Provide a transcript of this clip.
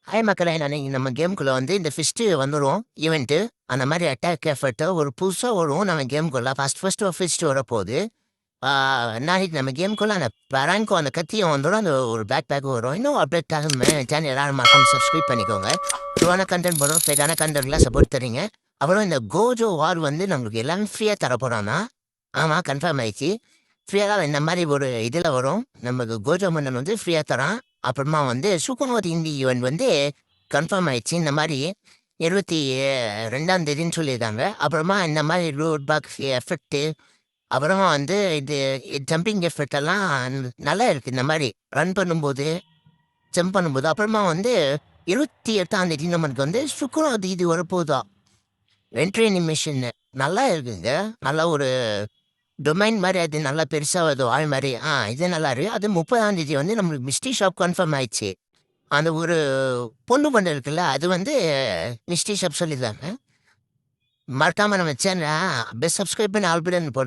Hi மக்களே! நான் இன்னைக்கு நம்ம கேம்குள்ள வந்து இந்த ஃபிஸ்ட்டு வந்துரும் ஈவென்ட்டு. அந்த மாரி அட்டாக் எஃபர்ட்டு ஒரு புதுசா வரும் நம்ம கேம்குள்ள. ஃபர்ஸ்ட்டு ஒரு ஃபிஸ்ட்டு வரப்போது. நாளைக்கு நம்ம கேம்குள்ள அந்த பராங்கும் அந்த கத்தியும் வந்துரும். அந்த ஒரு பேக் பேக்கும் வரும். இன்னும் அப்டேட் ஆகாம சேனல் எல்லாரும் மறக்காம சப்ஸ்கிரைப் பண்ணிக்கோங்க. ட்ரூவான கன்டென்ட் வரும். ஃபேக்கான கன்டென்ட்லாம் சப்போர்ட் தர்றீங்க. அப்புறம் இந்த கோஜோ வார் வந்து நம்மளுக்கு எல்லாமே ஃப்ரீயா தரப்போறான்னா? ஆமா கன்ஃபார்ம் ஆயிடுச்சு. ஃப்ரீயா தான் இந்த மாரி ஒரு இதுல வரும். நமக்கு கோஜோ மன்னன் வந்து ஃப்ரீயா தரான். அப்புறமா வந்து சூப்பர்நோட் இந்தி ஈவென்ட் வந்து கன்ஃபார்ம் ஆயிடுச்சு. இந்த மாரி 22ஆம் தேதின்னு சொல்லியிருக்காங்க. அப்புறமா இந்த மாரி ரோட் பாக்ஸ் எஃபெக்ட்டு, அப்புறமா வந்து இது ஜம்பிங் எஃபெக்ட் எல்லாம் நல்லா இருக்கு. இந்த மாரி ரன் பண்ணும்போது, ஜம்ப் பண்ணும்போது. அப்புறமா வந்து 28ஆம் தேதி நமக்கு வந்து சுக்குனாத் இது வரப்போதாம். என்ட்ரி அனிமேஷன்னு. நல்லா இருக்குங்க. நல்லா ஒரு டொமைன் மாரி அது நல்லா பெருசா வருது வால் மாரி. இது நல்லா இருக்கு. அது 30ஆம் தேதி வந்து நம்மளுக்கு மிஸ்ட்ரி ஷாப் கன்ஃபார்ம் ஆயிடுச்சு. அந்த ஒரு பொண்ணு பொண்ணு இருக்குல்ல, அது வந்து மிஸ்ட்ரி ஷாப் சொல்லியிருக்காங்க. மறக்காம நம்ம சேனல சப்ஸ்கிரைப் பண்ணி ஆல் பட்டன் போடுங்க.